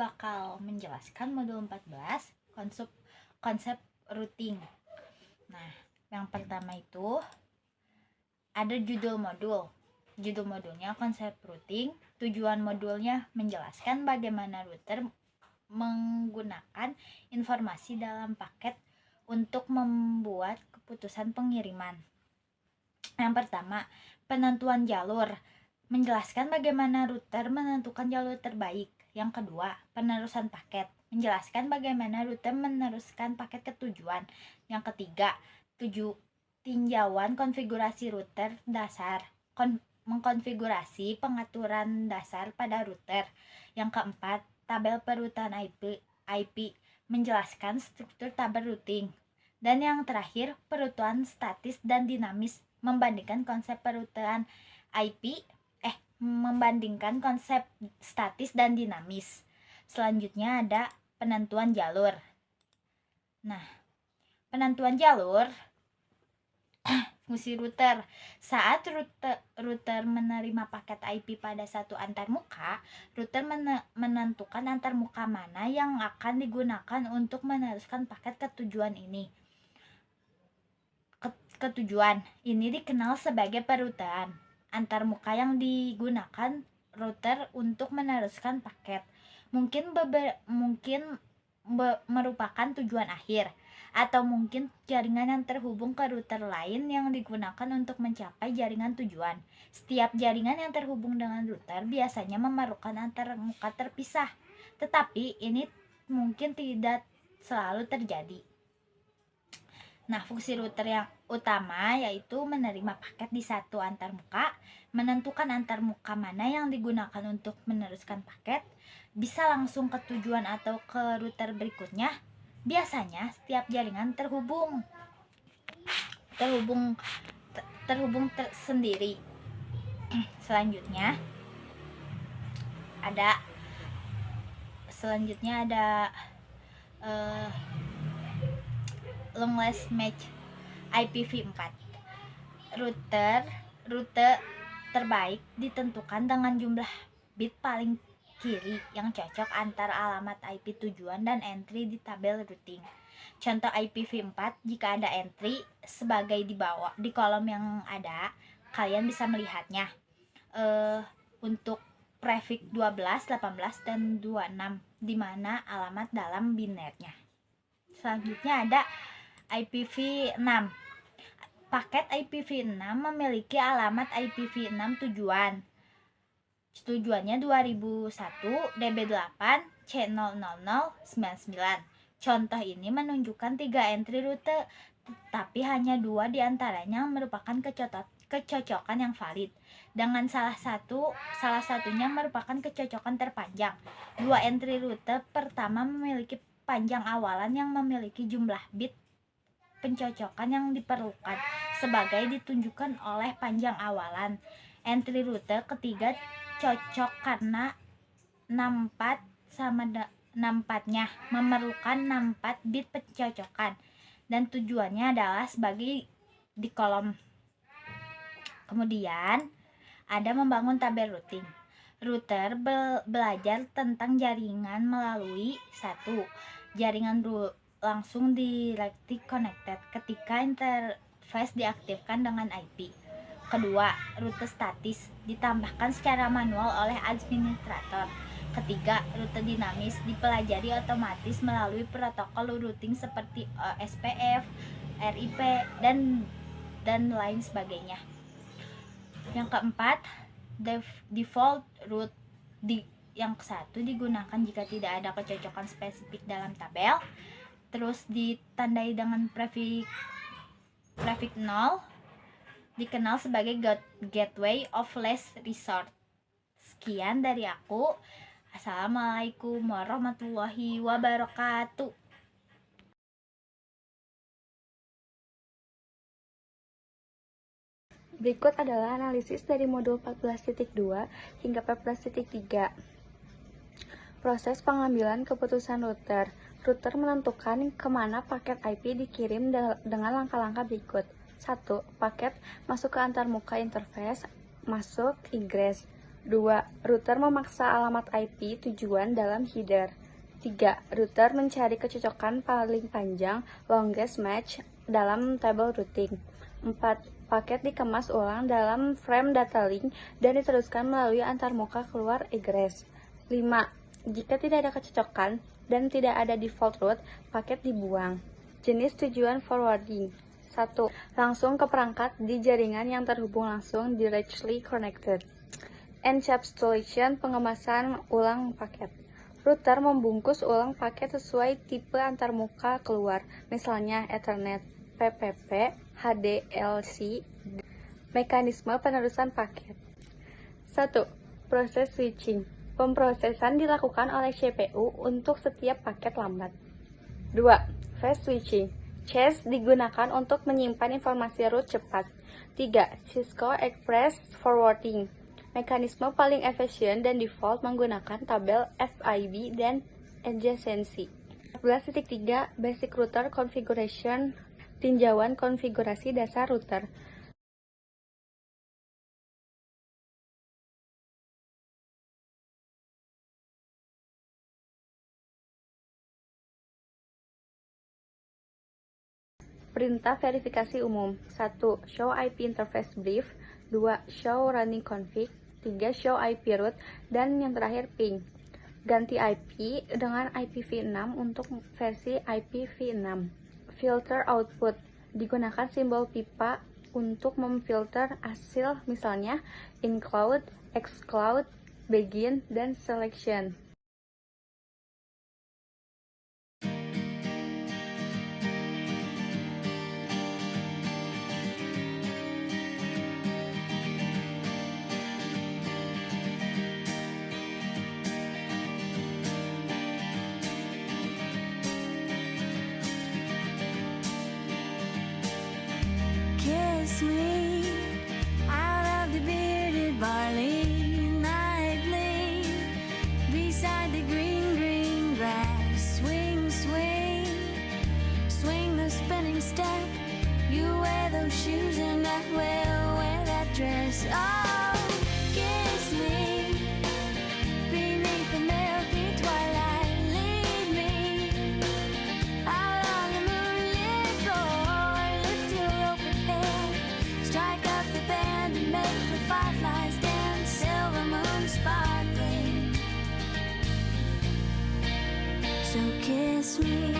bakal menjelaskan modul 14 konsep routing. Nah, yang pertama itu ada judul modul. Judul modulnya konsep routing. Tujuan modulnya menjelaskan bagaimana router menggunakan informasi dalam paket untuk membuat keputusan pengiriman. Yang pertama, penentuan jalur. Menjelaskan bagaimana router menentukan jalur terbaik. Yang kedua, penerusan paket. Menjelaskan bagaimana router meneruskan paket ke tujuan. Yang ketiga, tinjauan konfigurasi router dasar. Mengkonfigurasi pengaturan dasar pada router. Yang keempat, tabel perurutan IP. Menjelaskan struktur tabel routing. Dan yang terakhir, perurutan statis dan dinamis. Membandingkan konsep perurutan IP membandingkan konsep statis dan dinamis. Selanjutnya ada penentuan jalur. Nah, penentuan jalur fungsi router. Saat router menerima paket IP pada satu antarmuka, router menentukan antarmuka mana yang akan digunakan untuk meneruskan paket ke tujuan ini. Ketujuan ini dikenal sebagai perurutan antarmuka yang digunakan router untuk meneruskan paket. Mungkin merupakan tujuan akhir, atau mungkin jaringan yang terhubung ke router lain yang digunakan untuk mencapai jaringan tujuan. Setiap jaringan yang terhubung dengan router biasanya memerlukan antarmuka terpisah, tetapi ini mungkin tidak selalu terjadi. Nah, fungsi router yang utama yaitu menerima paket di satu antarmuka, menentukan antarmuka mana yang digunakan untuk meneruskan paket, bisa langsung ke tujuan atau ke router berikutnya. Biasanya setiap jaringan terhubung sendiri. Selanjutnya ada longlist match IPv4. Rute terbaik ditentukan dengan jumlah bit paling kiri yang cocok antar alamat IP tujuan dan entry di tabel routing. Contoh IPv4, jika ada entry sebagai di bawah di kolom yang ada, kalian bisa melihatnya. Untuk prefix 12, 18 dan 26 di mana alamat dalam binernya. Selanjutnya ada IPv6. Paket IPv6 memiliki alamat IPv6 tujuan. Tujuannya 2001 DB8 C00099. Contoh ini menunjukkan 3 entry rute, tapi hanya 2 diantaranya merupakan kecocokan yang valid. Dengan salah satunya merupakan kecocokan terpanjang. 2 entry rute pertama memiliki panjang awalan yang memiliki jumlah bit pencocokan yang diperlukan sebagai ditunjukkan oleh panjang awalan. Entry rute ketiga cocok karena 64 sama 64-nya memerlukan 64 bit pencocokan dan tujuannya adalah sebagai di kolom. Kemudian ada membangun tabel routing. Router belajar tentang jaringan melalui 1. Jaringan langsung directly connected ketika interface diaktifkan dengan IP. Kedua, rute statis ditambahkan secara manual oleh administrator. Ketiga, rute dinamis dipelajari otomatis melalui protokol routing seperti OSPF, RIP, dan lain sebagainya. Yang keempat, default route yang satu digunakan jika tidak ada kecocokan spesifik dalam tabel. Terus ditandai dengan prefix 0, dikenal sebagai gateway of last resort. Sekian dari aku. Assalamualaikum warahmatullahi wabarakatuh. Berikut adalah analisis dari modul 14.2 hingga 14.3. Proses pengambilan keputusan router. Router menentukan kemana paket IP dikirim dengan langkah-langkah berikut. 1. Paket masuk ke antarmuka interface, masuk, egress. 2. Router memaksa alamat IP tujuan dalam header. 3. Router mencari kecocokan paling panjang longest match dalam table routing. 4. Paket dikemas ulang dalam frame data link dan diteruskan melalui antarmuka keluar egress. 5. Jika tidak ada kecocokan dan tidak ada default route, paket dibuang. Jenis tujuan forwarding. 1. Langsung ke perangkat di jaringan yang terhubung langsung directly connected. Encapsulation pengemasan ulang paket. Router membungkus ulang paket sesuai tipe antarmuka keluar, misalnya Ethernet, PPP, HDLC. Mekanisme penerusan paket. 1. Proses switching. Pemrosesan dilakukan oleh CPU untuk setiap paket lambat. 2. Fast switching. Cache digunakan untuk menyimpan informasi route cepat. 3. Cisco Express Forwarding. Mekanisme paling efisien dan default menggunakan tabel FIB dan adjacency. 14.3 Basic Router Configuration. Tinjauan konfigurasi dasar router. Perintah verifikasi umum. 1. Show IP interface brief. 2. Show running config. 3. Show IP route. Dan yang terakhir ping. Ganti IP dengan IPv6 untuk versi IPv6. Filter output. Digunakan simbol pipa untuk memfilter hasil, misalnya include, exclude, begin, dan selection. Kiss me out of the bearded barley nightly, beside the green, green grass. Swing, swing, swing the spinning step. You wear those shoes and I will wear that dress. Oh, kiss me beneath the milky twilight. Lead me out on the moonlit floor. Lift your open head, strike up the band and make the fireflies dance. Silver moon sparkling, so kiss me.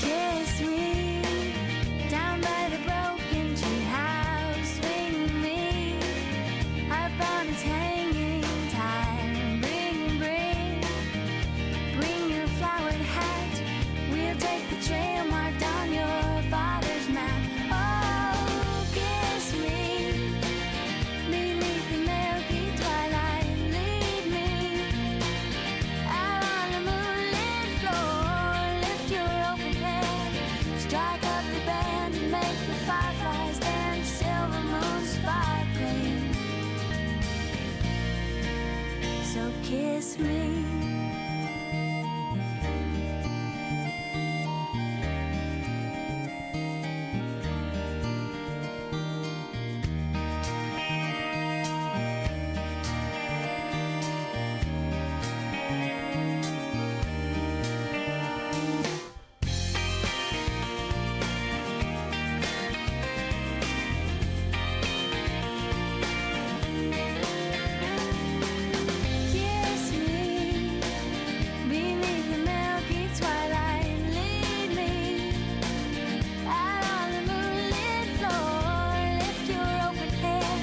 Kiss me down by the broken tree house. Swing me up on its hanging time. Bring, bring your flowered hat. We'll take the trail marked on your father's map. Oh, kiss me beneath the milky twilight. Lead me out on the moonlit floor. Lift your open head, strike up the band and make the fireflies dance. Silver moon sparkling, so kiss me. Kiss me beneath the milky twilight. Lead me out on the moonlit floor. Lift your open head,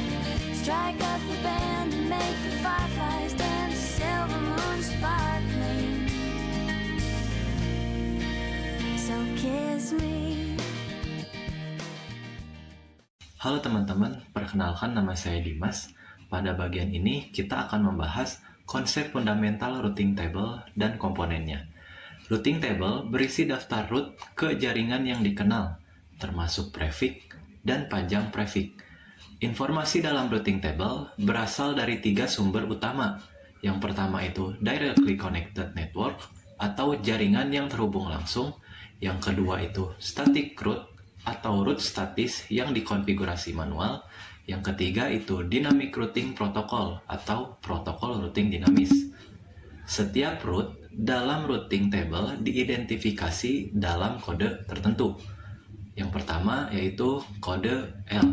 strike up the band and make the fireflies dance. Silver moon sparkling, so kiss me. Halo teman-teman, perkenalkan nama saya Dimas. Pada bagian ini kita akan membahas konsep fundamental routing table dan komponennya. Routing table berisi daftar route ke jaringan yang dikenal, termasuk prefix dan panjang prefix. Informasi dalam routing table berasal dari 3 sumber utama. Yang pertama itu directly connected network atau jaringan yang terhubung langsung. Yang kedua itu static root atau root statis yang dikonfigurasi manual. Yang ketiga itu dynamic routing protocol atau protokol routing dinamis. Setiap root dalam routing table diidentifikasi dalam kode tertentu. Yang pertama yaitu kode L,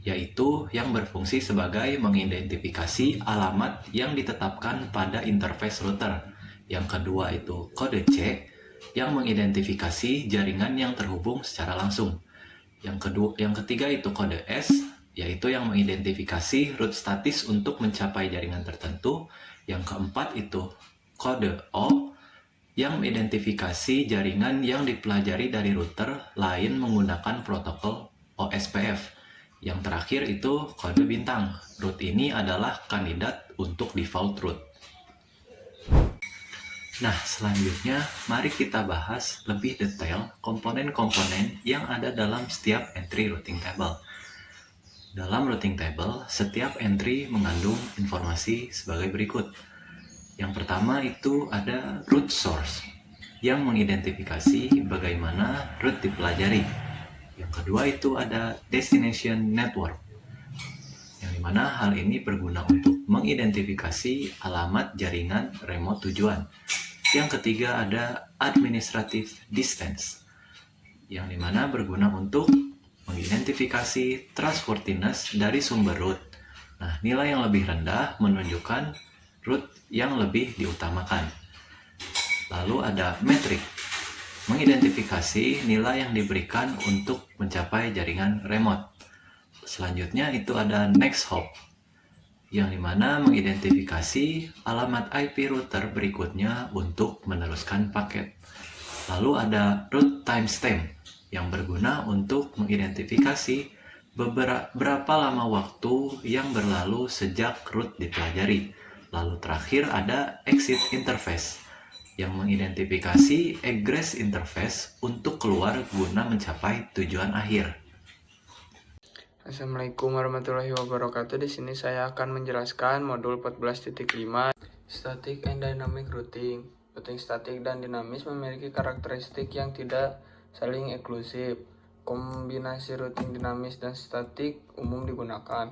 yaitu yang berfungsi sebagai mengidentifikasi alamat yang ditetapkan pada interface router. Yang kedua itu kode C, yang mengidentifikasi jaringan yang terhubung secara langsung. Yang ketiga itu kode S, yaitu yang mengidentifikasi root statis untuk mencapai jaringan tertentu. Yang keempat itu kode O, yang mengidentifikasi jaringan yang dipelajari dari router lain menggunakan protokol OSPF. Yang terakhir itu kode bintang. Root ini adalah kandidat untuk default root. Nah, selanjutnya mari kita bahas lebih detail komponen-komponen yang ada dalam setiap entry routing table. Dalam routing table, setiap entry mengandung informasi sebagai berikut. Yang pertama itu ada root source, yang mengidentifikasi bagaimana root dipelajari. Yang kedua itu ada destination network, yang dimana hal ini berguna untuk mengidentifikasi alamat jaringan remote tujuan. Yang ketiga ada administrative distance, yang dimana berguna untuk mengidentifikasi trustworthiness dari sumber root. Nah, nilai yang lebih rendah menunjukkan root yang lebih diutamakan. Lalu ada metrik, mengidentifikasi nilai yang diberikan untuk mencapai jaringan remote. Selanjutnya itu ada next hop, yang dimana mengidentifikasi alamat IP router berikutnya untuk meneruskan paket. Lalu ada root timestamp, yang berguna untuk mengidentifikasi berapa lama waktu yang berlalu sejak root dipelajari. Lalu terakhir ada exit interface, yang mengidentifikasi egress interface untuk keluar guna mencapai tujuan akhir. Assalamualaikum warahmatullahi wabarakatuh. Di sini saya akan menjelaskan modul 14.5 Static and Dynamic Routing. Routing statik dan dinamis memiliki karakteristik yang tidak saling eksklusif. Kombinasi routing dinamis dan statik umum digunakan.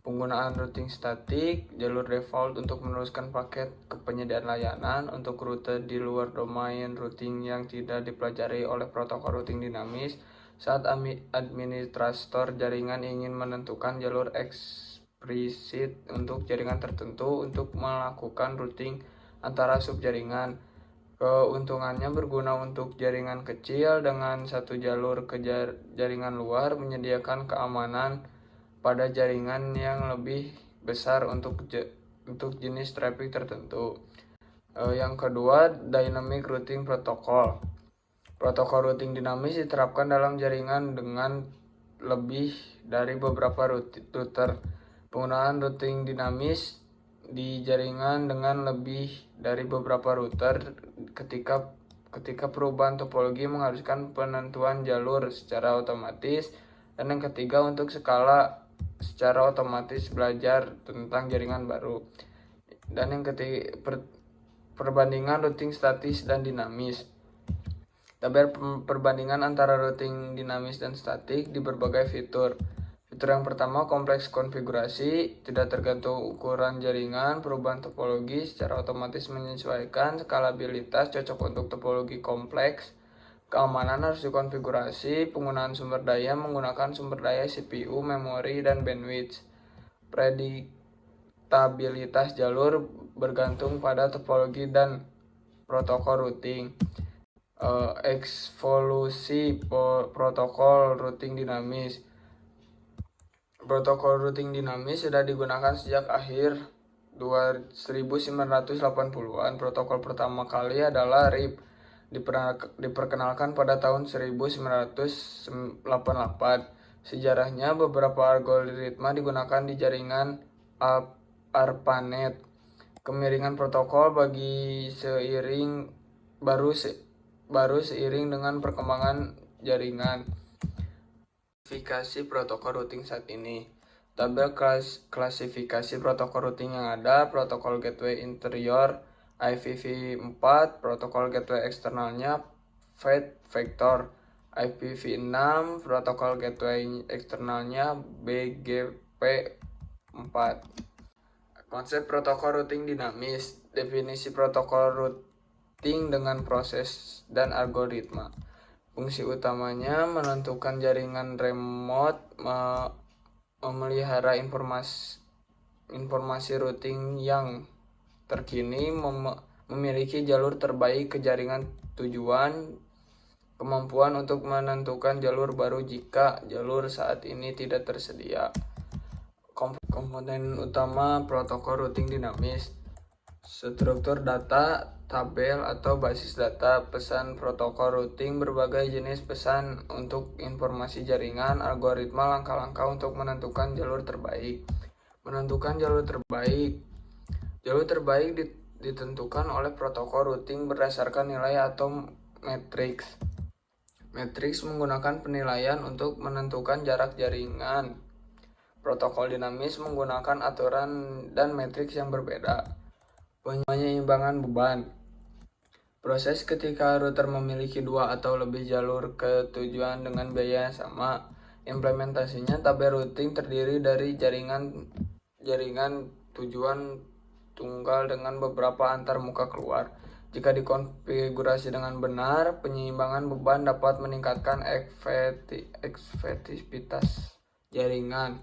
Penggunaan routing statik, jalur default untuk meneruskan paket ke penyediaan layanan untuk rute di luar domain routing yang tidak dipelajari oleh protokol routing dinamis. Saat administrator jaringan ingin menentukan jalur eksplisit untuk jaringan tertentu untuk melakukan routing antara subjaringan. Keuntungannya berguna untuk jaringan kecil dengan satu jalur ke jaringan luar, menyediakan keamanan pada jaringan yang lebih besar untuk jenis traffic tertentu. Yang kedua, Dynamic Routing Protocol. Protokol routing dinamis diterapkan dalam jaringan dengan lebih dari beberapa router. Penggunaan routing dinamis di jaringan dengan lebih dari beberapa router ketika perubahan topologi mengharuskan penentuan jalur secara otomatis. Dan yang ketiga, untuk skala secara otomatis belajar tentang jaringan baru. Dan yang ketiga, perbandingan routing statis dan dinamis. Tabel perbandingan antara routing dinamis dan statik di berbagai fitur. Fitur yang pertama, kompleks konfigurasi, tidak tergantung ukuran jaringan, perubahan topologi secara otomatis menyesuaikan, skalabilitas cocok untuk topologi kompleks, keamanan harus dikonfigurasi, penggunaan sumber daya menggunakan sumber daya CPU, memori, dan bandwidth. Prediktabilitas jalur bergantung pada topologi dan protokol routing. Evolusi protokol routing dinamis. Protokol routing dinamis sudah digunakan sejak akhir 1980-an. Protokol pertama kali adalah RIP, diperkenalkan pada tahun 1988. Sejarahnya, beberapa algoritma digunakan di jaringan ARPANET. Kemiringan protokol baru seiring dengan perkembangan jaringan. Klasifikasi protokol routing saat ini. Tabel klasifikasi protokol routing yang ada: protokol gateway interior IPv4, protokol gateway eksternalnya vector. IPv6 protokol gateway eksternalnya BGP4. Konsep protokol routing dinamis. Definisi protokol routing dengan proses dan algoritma. Fungsi utamanya menentukan jaringan remote, memelihara informasi routing yang terkini, memiliki jalur terbaik ke jaringan tujuan, kemampuan untuk menentukan jalur baru jika jalur saat ini tidak tersedia. Komponen utama protokol routing dinamis: struktur data, tabel atau basis data, pesan protokol routing, berbagai jenis pesan untuk informasi jaringan, algoritma, langkah-langkah untuk menentukan jalur terbaik. Menentukan jalur terbaik. Jalur terbaik ditentukan oleh protokol routing berdasarkan nilai atau matriks. Matriks menggunakan penilaian untuk menentukan jarak jaringan. Protokol dinamis menggunakan aturan dan matriks yang berbeda. Penyeimbangan beban. Proses ketika router memiliki 2 atau lebih jalur ke tujuan dengan biaya yang sama. Implementasinya, tabel routing terdiri dari jaringan tujuan tunggal dengan beberapa antarmuka keluar. Jika dikonfigurasi dengan benar, penyeimbangan beban dapat meningkatkan efektivitas jaringan.